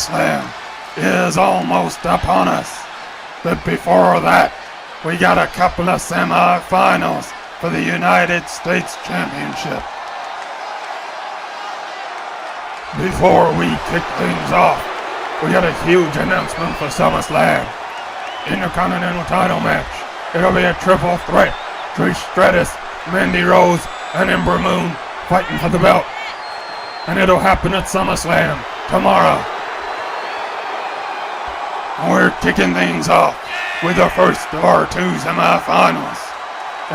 Summerslam is almost upon us. But before that, we got a couple of semi-finals for the United States Championship. Before we kick things off, we got a huge announcement for SummerSlam. Intercontinental title match. It'll be a triple threat. Trish Stratus, Mandy Rose, and Ember Moon fighting for the belt. And it'll happen at SummerSlam tomorrow. And we're kicking things off with the first of our two semifinals.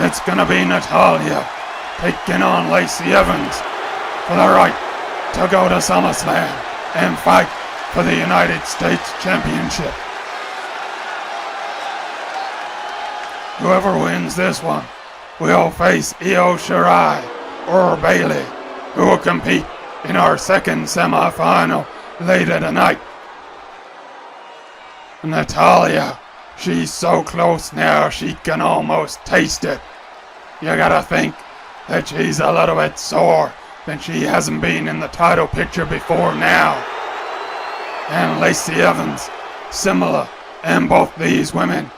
It's gonna be Natalya taking on Lacey Evans for the right to go to SummerSlam and fight for the United States Championship. Whoever wins this one will face Io Shirai or Bayley, who will compete in our second semifinal later tonight. Natalya, she's so close now she can almost taste it. You gotta think that she's a little bit sore that she hasn't been in the title picture before now. And Lacey Evans, similar, and both these women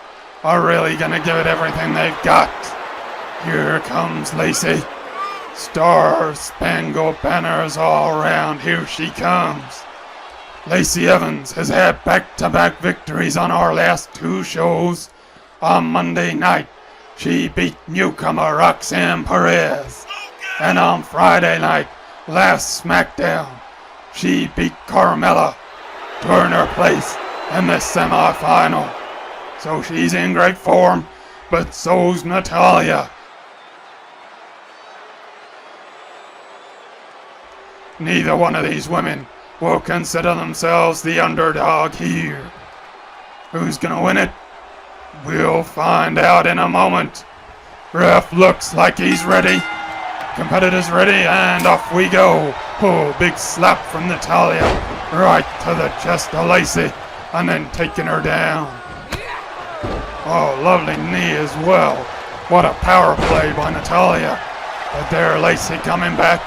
are really gonna give it everything they've got. Here comes Lacey. Star-spangled banners all around, here she comes. Lacey Evans has had back-to-back victories on our last two shows. On Monday night, she beat newcomer Roxanne Perez. And on Friday night, last Smackdown, she beat Carmella to earn her place in the semi-final. So she's in great form, but so's Natalya. Neither one of these women will consider themselves the underdog here. Who's gonna win it? We'll find out in a moment. Ref looks like he's ready. Competitors ready, and off we go. Oh, big slap from Natalya, right to the chest of Lacey, and then taking her down. Oh, lovely knee as well. What a power play by Natalya. But there, Lacey coming back.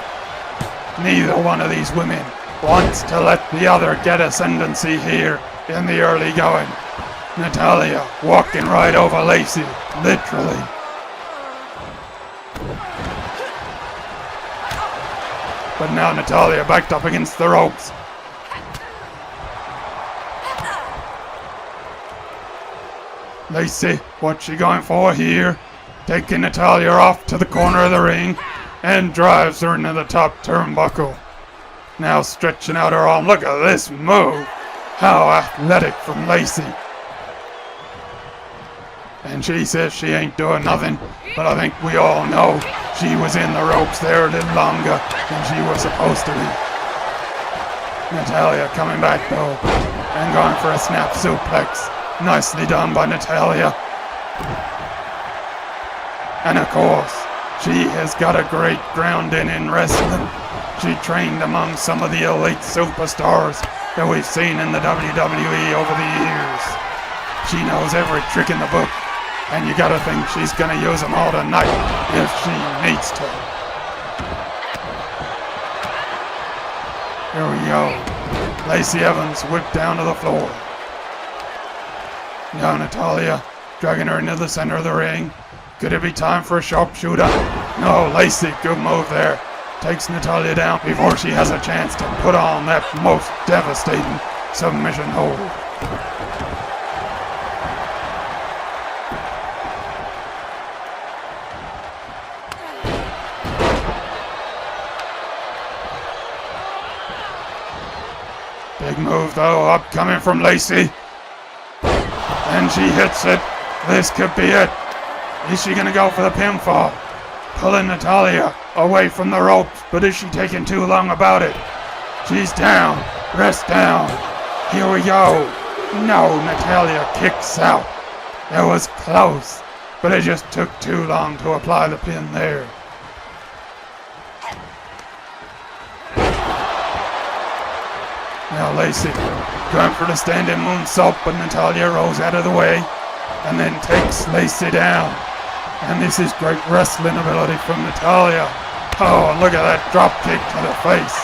Neither one of these women wants to let the other get ascendancy here in the early going. Natalya walking right over Lacey, literally. But now Natalya backed up against the ropes. Lacey, what's she going for here? Taking Natalya off to the corner of the ring and drives her into the top turnbuckle. Now stretching out her arm. Look at this move. How athletic from Lacey. And she says she ain't doing nothing, but I think we all know she was in the ropes there a little longer than she was supposed to be. Natalya coming back though, and going for a snap suplex. Nicely done by Natalya. And of course, she has got a great grounding in wrestling. She trained among some of the elite superstars that we've seen in the WWE over the years. She knows every trick in the book, and you gotta think she's gonna use them all tonight if she needs to. Here we go. Lacey Evans whipped down to the floor. Now Natalya dragging her into the center of the ring. Could it be time for a sharpshooter? No, Lacey, good move there. Takes Natalya down before she has a chance to put on that most devastating submission hold. Big move though, upcoming from Lacey. And she hits it. This could be it. Is she gonna go for the pinfall? Pulling Natalya away from the ropes, but is she taking too long about it? She's down. Rest down. Here we go. No, Natalya kicks out. That was close, but it just took too long to apply the pin there. Now Lacey going for the standing moonsault, but Natalya rolls out of the way and then takes Lacey down. And this is great wrestling ability from Natalya. Oh, look at that drop kick to the face.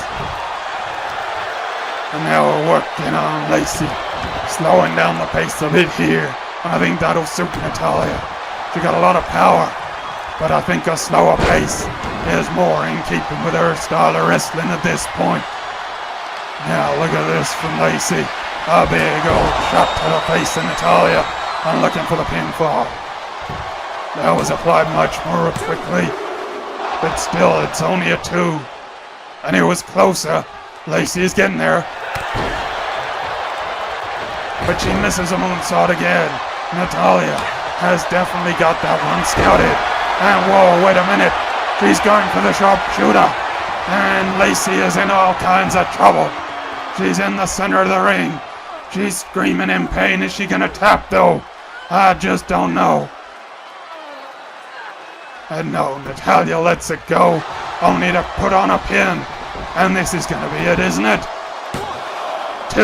And now we're working on Lacey, slowing down the pace a bit here. And I think that'll suit Natalya. She got a lot of power, but I think a slower pace is more in keeping with her style of wrestling at this point. Now look at this from Lacey. A big old shot to the face of Natalya. I'm looking for the pinfall. That was applied much more quickly, but still it's only a 2. And it was closer. Lacey is getting there. But she misses a moonsault again. Natalya has definitely got that one scouted. And whoa, wait a minute. She's going for the sharpshooter. And Lacey is in all kinds of trouble. She's in the center of the ring. She's screaming in pain. Is she gonna tap though? I just don't know. And no, Natalya lets it go, only to put on a pin. And this is gonna be it, isn't it? 2.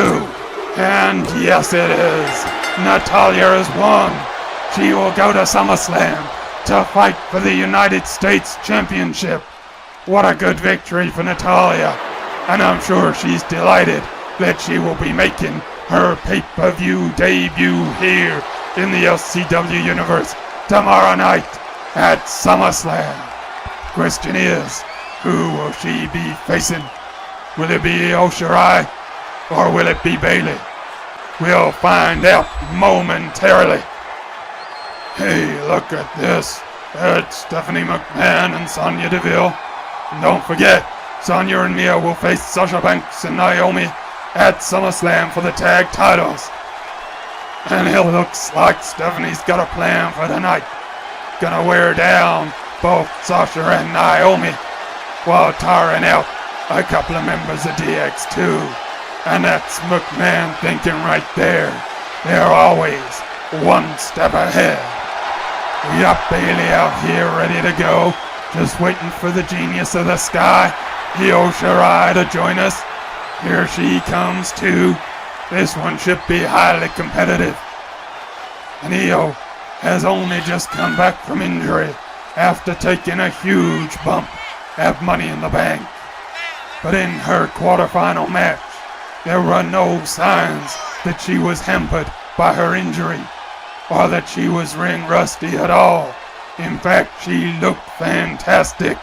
And yes, it is. Natalya has won. She will go to Summerslam to fight for the United States Championship. What a good victory for Natalya. And I'm sure she's delighted that she will be making her pay-per-view debut here in the LCW universe tomorrow night at SummerSlam. Question is, who will she be facing? Will it be Io Shirai or will it be Bayley? We'll find out momentarily. Hey, look at this. It's Stephanie McMahon and Sonya Deville. And don't forget, Sonya and Mia will face Sasha Banks and Naomi at SummerSlam for the tag titles. And it looks like Stephanie's got a plan for tonight. Gonna wear down both Sasha and Naomi while tiring out a couple of members of DX2. And that's McMahon thinking right there. They're always one step ahead. We got Bayley out here ready to go, just waiting for the genius of the sky, Io Shirai, to join us. Here she comes too. This one should be highly competitive. And Io has only just come back from injury after taking a huge bump at Money in the Bank. But in her quarterfinal match, there were no signs that she was hampered by her injury or that she was ring rusty at all. In fact, she looked fantastic,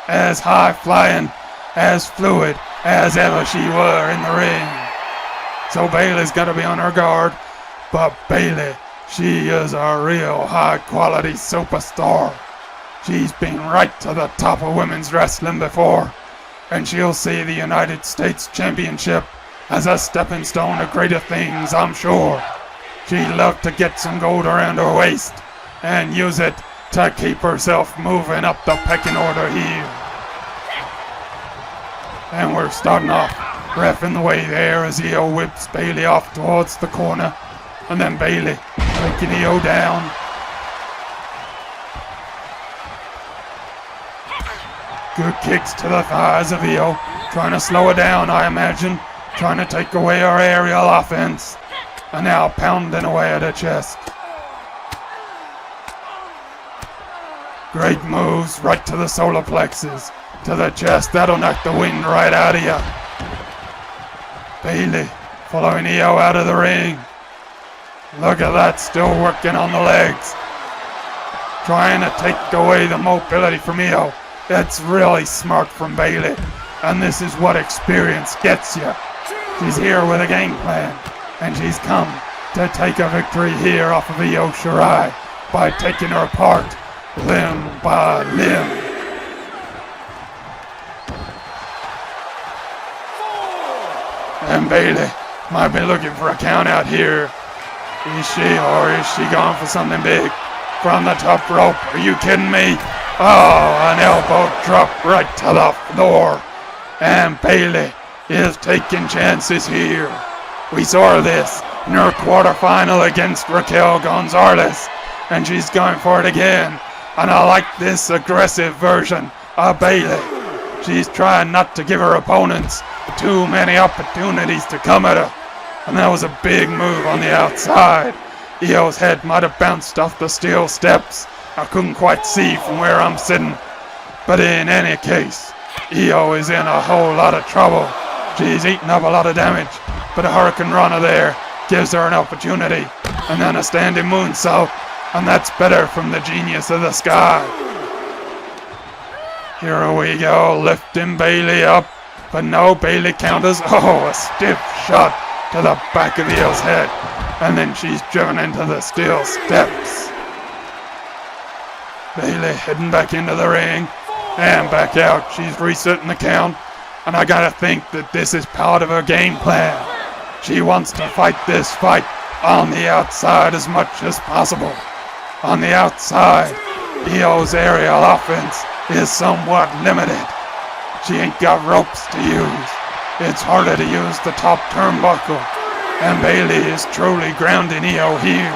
as high-flying, as fluid as ever she were in the ring. So Bayley's got to be on her guard, but Bayley, she is a real high-quality superstar. She's been right to the top of women's wrestling before, and she'll see the United States Championship as a stepping stone to greater things, I'm sure. She'd love to get some gold around her waist and use it to keep herself moving up the pecking order here. And we're starting off, ref in the way there as Io whips Bayley off towards the corner. And then Bayley taking Io down. Good kicks to the thighs of Io, trying to slow her down, I imagine. Trying to take away her aerial offense. And now pounding away at her chest. Great moves right to the solar plexus. To the chest, that'll knock the wind right out of you. Bayley following Io out of the ring. Look at that, still working on the legs. Trying to take away the mobility from Io. It's really smart from Bayley. And this is what experience gets you. She's here with a game plan. And she's come to take a victory here off of Io Shirai by taking her apart limb by limb. And Bayley might be looking for a count out here. Is she, or is she going for something big? From the top rope, are you kidding me? Oh, an elbow drop right to the floor. And Bayley is taking chances here. We saw this in her quarterfinal against Raquel Gonzalez. And she's going for it again. And I like this aggressive version of Bayley. She's trying not to give her opponents too many opportunities to come at her. And that was a big move on the outside. Io's head might have bounced off the steel steps. I couldn't quite see from where I'm sitting. But in any case, Io is in a whole lot of trouble. She's eating up a lot of damage, but a Hurricane Rana there gives her an opportunity, and then a standing moonsault, and that's better from the genius of the sky. Here we go, lifting Bayley up, but no, Bayley counters. Oh, a stiff shot to the back of Io's head, and then she's driven into the steel steps. Bayley heading back into the ring, and back out. She's resetting the count, and I gotta think that this is part of her game plan. She wants to fight this fight on the outside as much as possible. On the outside, Io's aerial offense is somewhat limited. She ain't got ropes to use. It's harder to use the top turnbuckle, and Bayley is truly grounding Io here.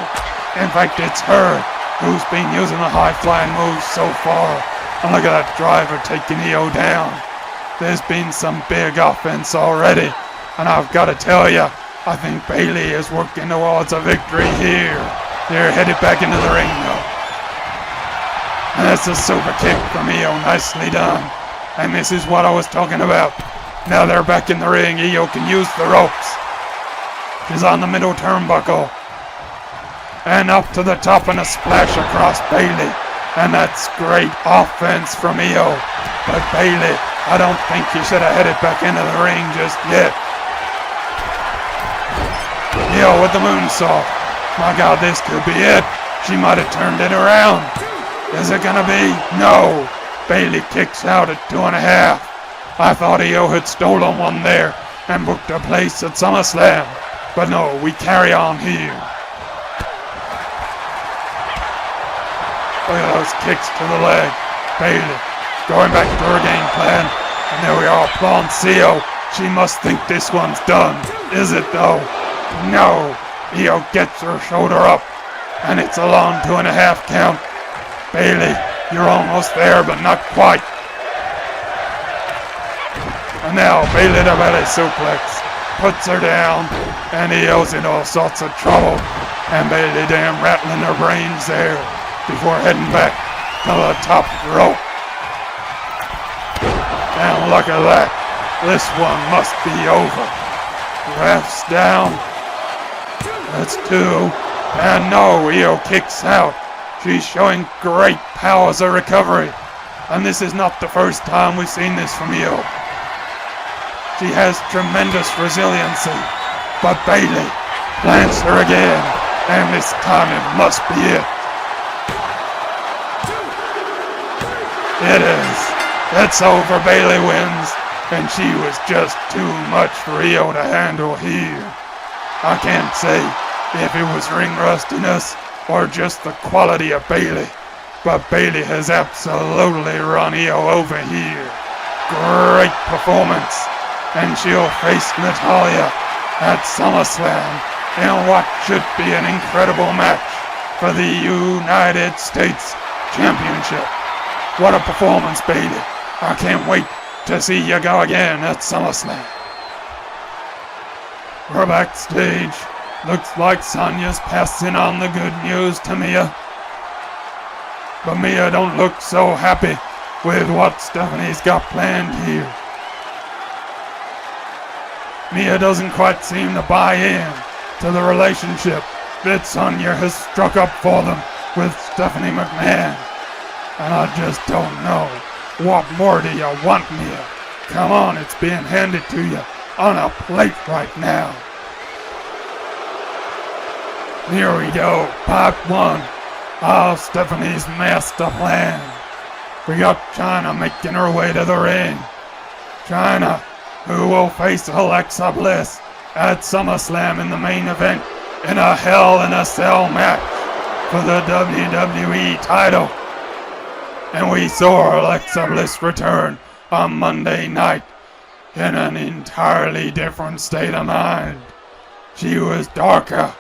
In fact, it's her who's been using the high-flying moves so far. And look at that driver taking Io down. There's been some big offense already, and I've got to tell you, I think Bayley is working towards a victory here. They're headed back into the ring though. And that's a super kick from Io, nicely done. And this is what I was talking about. Now they're back in the ring, Io can use the ropes. She's on the middle turnbuckle. And up to the top and a splash across Bayley. And that's great offense from Io. But Bayley, I don't think you should have headed back into the ring just yet. Io with the moonsault. My God, this could be it. She might have turned it around. Is it gonna be? No. Bayley kicks out at 2.5. I thought Io had stolen one there and booked a place at Summerslam. But no, we carry on here. Look at those kicks to the leg. Bayley going back to her game plan. And there we are, Io. She must think this one's done. Is it though? No. Io gets her shoulder up. And it's a long 2.5 count. Bayley, you're almost there, but not quite. And now Bayley to belly suplex. Puts her down. And Io's in all sorts of trouble. And Bayley damn rattling her brains there before heading back to the top rope. And look at that. This one must be over. Ref's down. That's 2. And no, Io kicks out. She's showing great powers of recovery. And this is not the first time we've seen this from Io. She has tremendous resiliency. But Bayley plants her again. And this time it must be it. It is. It's over. Bayley wins. And she was just too much for Io to handle here. I can't say if it was ring rustiness or just the quality of Bayley. But Bayley has absolutely run Io over here. Great performance. And she'll face Natalya at SummerSlam in what should be an incredible match for the United States Championship. What a performance, Bayley. I can't wait to see you go again at SummerSlam. We're backstage. Looks like Sonya's passing on the good news to Mia. But Mia don't look so happy with what Stephanie's got planned here. Mia doesn't quite seem to buy in to the relationship that Sonya has struck up for them with Stephanie McMahon. And I just don't know. What more do you want, Mia? Come on, it's being handed to you on a plate right now. Here we go, part 1 of Stephanie's master plan. We got Chyna making her way to the ring. Chyna, who will face Alexa Bliss at SummerSlam in the main event in a Hell in a Cell match for the WWE title. And we saw Alexa Bliss return on Monday night in an entirely different state of mind. She was darker,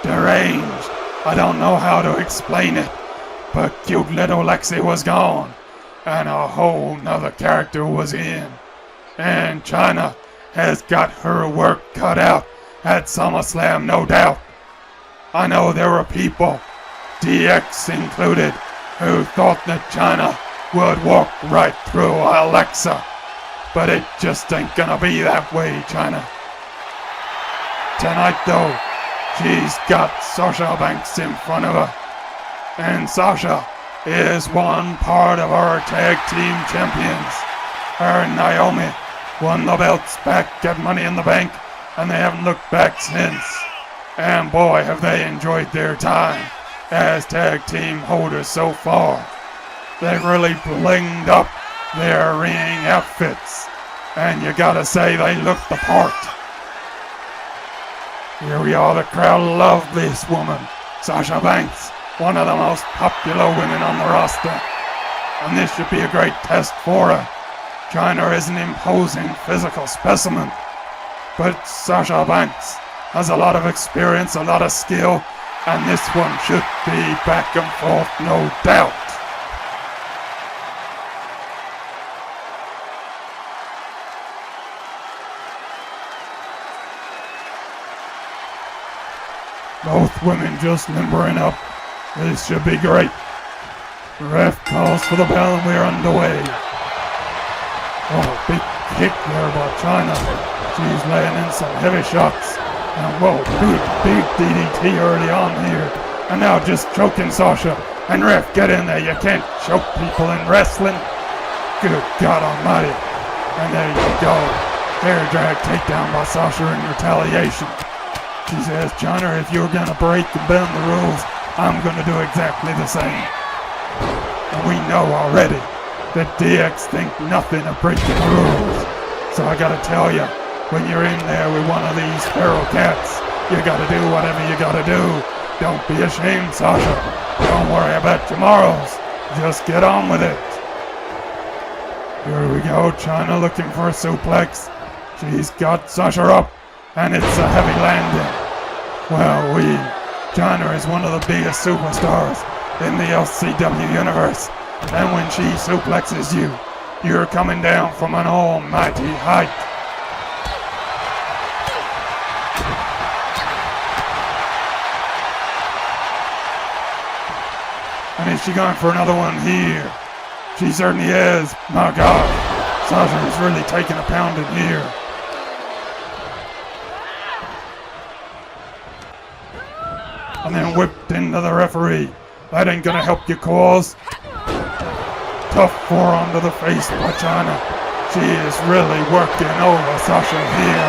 deranged. I don't know how to explain it, but cute little Lexi was gone, and a whole nother character was in. And Chyna has got her work cut out at SummerSlam, no doubt. I know there were people, DX included, who thought that Chyna would walk right through Alexa. but it just ain't gonna be that way, China. Tonight, though, she's got Sasha Banks in front of her. And Sasha is one part of our tag team champions. Her and Naomi won the belts back at Money in the Bank, and they haven't looked back since. And boy, have they enjoyed their time as tag team holders so far. They've really blinged up their ring outfits, and you gotta say they look the part. Here we are, the crowd love this woman, Sasha Banks, one of the most popular women on the roster. And this should be a great test for her. China is an imposing physical specimen, but Sasha Banks has a lot of experience, a lot of skill, and this one should be back and forth, no doubt. Both women just limbering up. This should be great. The ref calls for the bell and we're underway. Oh, big kick there by China. She's laying in some heavy shots. And whoa, big DDT early on here. And now just choking Sasha. And ref, get in there. You can't choke people in wrestling. Good God almighty. And there you go. Hair drag takedown by Sasha in retaliation. She says, China, if you're gonna break and bend the rules, I'm gonna do exactly the same. And we know already that DX think nothing of breaking the rules. So I gotta tell you, when you're in there with one of these feral cats, you gotta do whatever you gotta do. Don't be ashamed, Sasha. Don't worry about tomorrow's. Just get on with it. Here we go, China looking for a suplex. She's got Sasha up, and it's a heavy landing. Well, China is one of the biggest superstars in the LCW universe, and when she suplexes you, you're coming down from an almighty height. And is she going for another one here? She certainly is. My God, Sasha is really taking a pounding here. And then whipped into the referee. That ain't gonna help your cause. Tough forearm to the face by China. She is really working over Sasha here,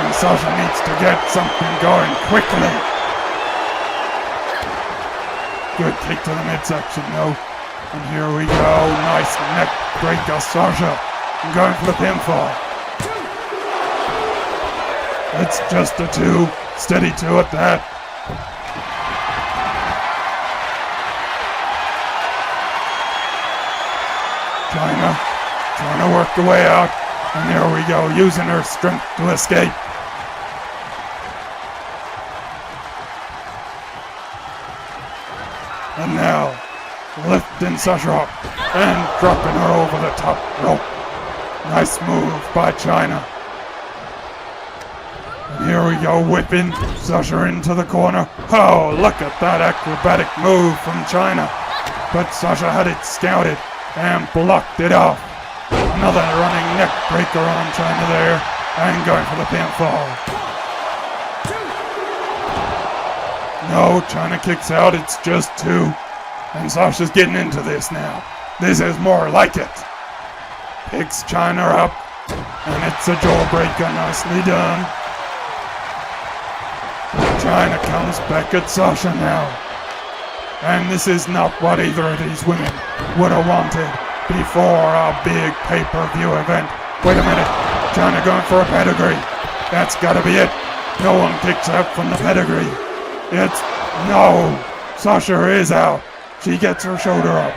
and Sasha needs to get something going quickly. Good kick to the midsection though. And here we go. Nice neck breaker, Sasha. I'm going for the pinfall. It's just a 2. Steady to it, that. China trying to work the way out, and there we go, using her strength to escape. And now, lifting Sasha up and dropping her over the top rope. Nice move by China. And here we go, whipping Sasha into the corner. Oh, look at that acrobatic move from China. But Sasha had it scouted and blocked it off. Another running neck breaker on China there, and going for the pinfall. No, China kicks out, it's just 2. And Sasha's getting into this now. This is more like it. Picks China up, and it's a jawbreaker, nicely done. China comes back at Sasha now. And this is not what either of these women would have wanted before our big pay-per-view event. Wait a minute, China going for a pedigree. That's gotta be it. No one kicks out from the pedigree. No, Sasha is out. She gets her shoulder up.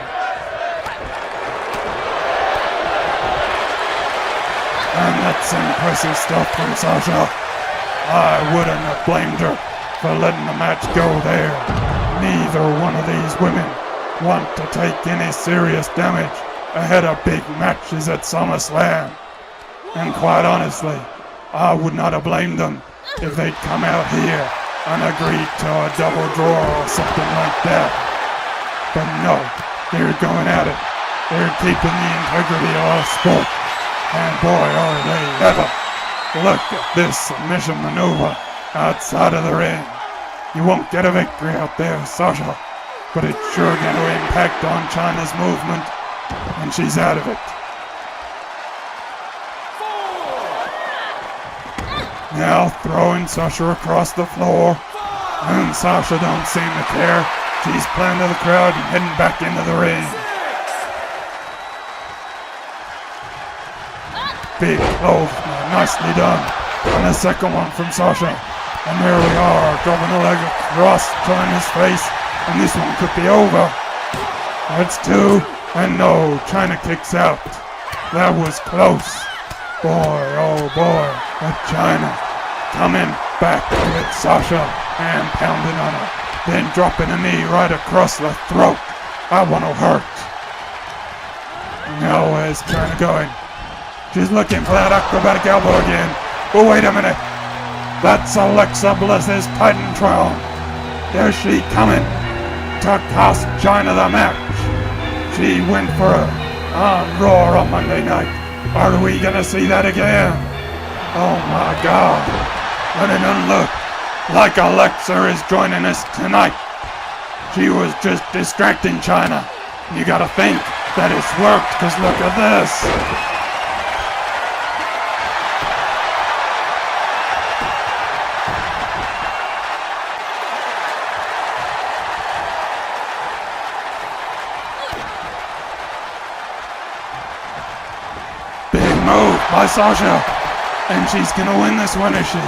And that's impressive stuff from Sasha. I wouldn't have blamed her for letting the match go there. Neither one of these women want to take any serious damage ahead of big matches at Summerslam. And quite honestly, I would not have blamed them if they'd come out here and agreed to a double draw or something like that. But no, they're going at it. They're keeping the integrity of our sport. And boy, are they ever. Look at this submission maneuver outside of the ring. You won't get a victory out there, Sasha, but it's sure going to impact on Chyna's movement, and she's out of it. Now throwing Sasha across the floor, and Sasha don't seem to care. She's playing to the crowd and heading back into the ring. Big clove, nicely done. And a second one from Sasha. And there we are, dropping a leg across Chyna's face, and this one could be over. That's two, and no, Chyna kicks out. That was close. Boy, oh boy, but Chyna coming back with Sasha and pounding on her, then dropping a knee right across the throat. That one will hurt. Now where's Chyna going? She's looking for that acrobatic elbow again. But wait a minute. That's Alexa Bliss's Titantron. There's she coming to cost Chyna the match. She went for it on Raw on Monday night. Are we gonna see that again? Oh my God. But it doesn't look like Alexa is joining us tonight. She was just distracting Chyna. You gotta think that it's worked, cause look at this. Move by Sasha, and she's gonna win this one, is she?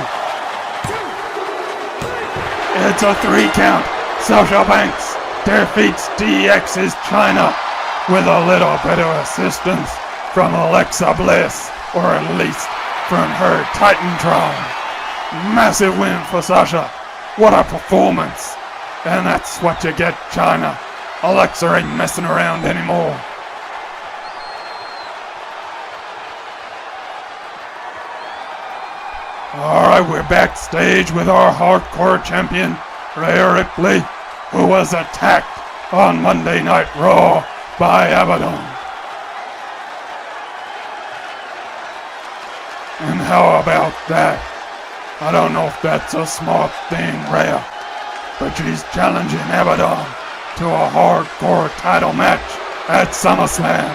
It's a 3 count. Sasha Banks defeats DX's Chyna with a little bit of assistance from Alexa Bliss, or at least from her Titantron. Massive win for Sasha. What a performance. And that's what you get, Chyna. Alexa ain't messing around anymore. Alright, we're backstage with our hardcore champion, Rhea Ripley, who was attacked on Monday Night Raw by Abaddon. And how about that? I don't know if that's a smart thing, Rhea, but she's challenging Abaddon to a hardcore title match at Summerslam.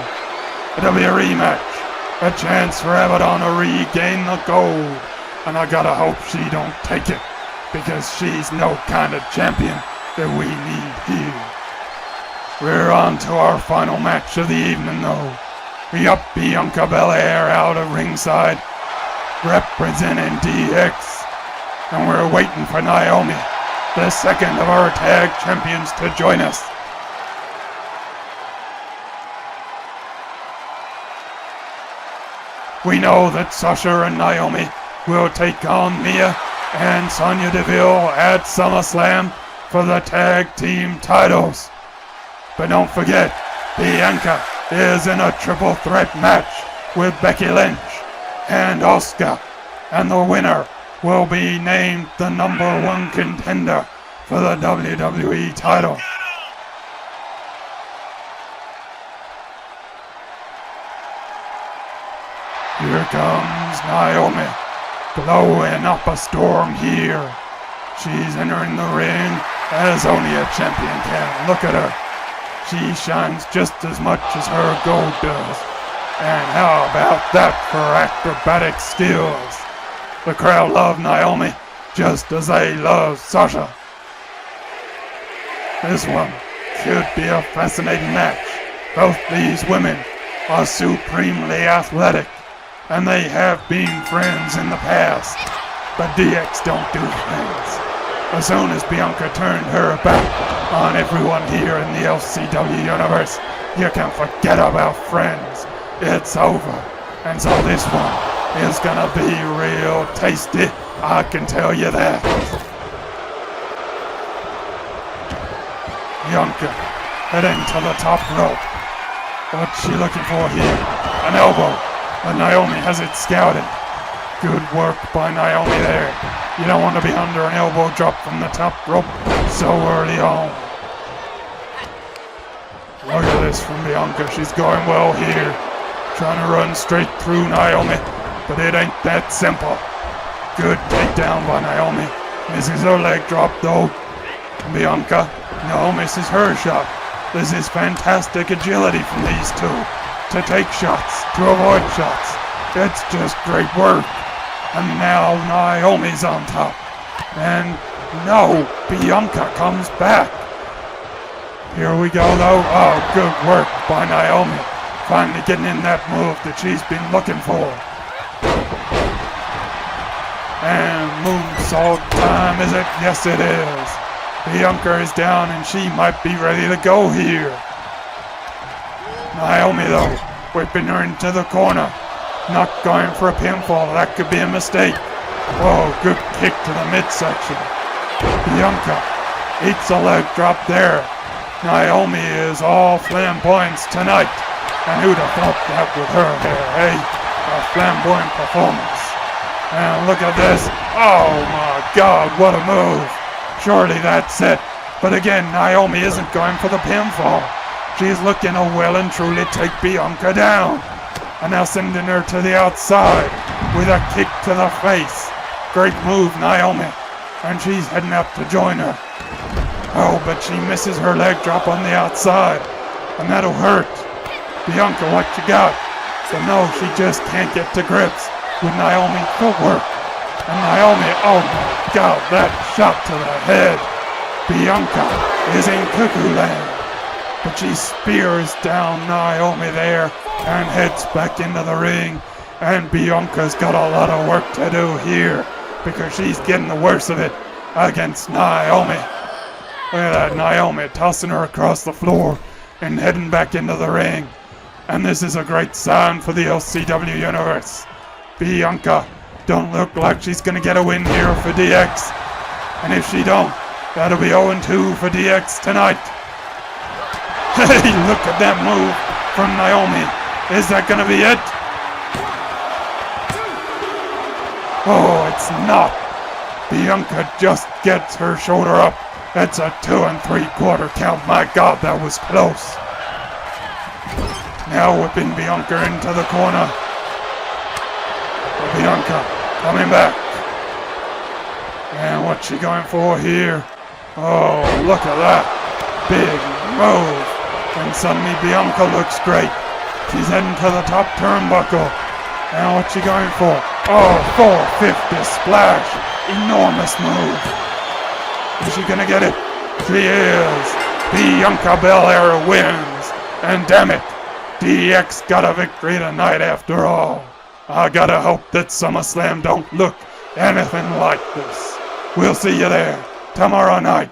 It'll be a rematch, a chance for Abaddon to regain the gold. And I gotta hope she don't take it, because she's no kind of champion that we need here. We're on to our final match of the evening though. Yup, Bianca Belair out of ringside, representing DX. And we're waiting for Naomi, the second of our tag champions, to join us. We know that Sasha and Naomi will take on Mia and Sonya Deville at SummerSlam for the tag team titles. But don't forget, Bianca is in a triple threat match with Becky Lynch and Asuka, and the winner will be named the #1 contender for the WWE title. Here comes Naomi, blowing up a storm here. She's entering the ring as only a champion can. Look at her. She shines just as much as her gold does. And how about that for acrobatic skills? The crowd love Naomi just as they love Sasha. This one could be a fascinating match. Both these women are supremely athletic, and they have been friends in the past. But DX don't do friends. As soon as Bianca turned her back on everyone here in the LCW universe, you can forget about friends. It's over. And so this one is gonna be real tasty, I can tell you that. Bianca heading to the top rope. What's she looking for here? An elbow. But Naomi has it scouted. Good work by Naomi there. You don't want to be under an elbow drop from the top rope so early on. Look at this from Bianca. She's going well here. trying to run straight through Naomi, but it ain't that simple. Good takedown by Naomi. Misses her leg drop though. Bianca, no, misses her shot. This is fantastic agility from these two. To take shots, to avoid shots. It's just great work. And now Naomi's on top. And no, Bianca comes back. Here we go though. Oh, good work by Naomi. Finally getting in that move that she's been looking for. And moonsault time, is it? Yes, it is. Bianca is down and she might be ready to go here. Naomi though, whipping her into the corner. Not going for a pinfall, that could be a mistake. Whoa, good kick to the midsection. Bianca eats a leg drop there. Naomi is all flamboyance tonight. And who'd have thought that with her hair, eh? A flamboyant performance. And look at this. Oh my God, what a move. Surely that's it. But again, Naomi isn't going for the pinfall. She's looking to well and truly take Bianca down. And now sending her to the outside with a kick to the face. Great move, Naomi. And she's heading up to join her. Oh, but she misses her leg drop on the outside. And that'll hurt. Bianca, what you got? So no, she just can't get to grips with Naomi's footwork. And Naomi, oh my God, that shot to the head. Bianca is in cuckoo land. But she spears down Naomi there and heads back into the ring. And Bianca's got a lot of work to do here because she's getting the worst of it against Naomi. Look at that, Naomi tossing her across the floor and heading back into the ring. And this is a great sign for the LCW universe. Bianca don't look like she's going to get a win here for DX. And if she don't, that'll be 0-2 for DX tonight. Hey, look at that move from Naomi. Is that going to be it? Oh, it's not. Bianca just gets her shoulder up. That's a 2 3/4 count. My God, that was close. Now whipping Bianca into the corner. Bianca coming back. And what's she going for here? Oh, look at that. Big move. And suddenly Bianca looks great. She's heading to the top turnbuckle. And what's she going for? Oh, 450 splash. Enormous move. Is she gonna get it? She is. Bianca Belair wins. And damn it, DX got a victory tonight after all. I gotta hope that Summerslam don't look anything like this. We'll see you there tomorrow night.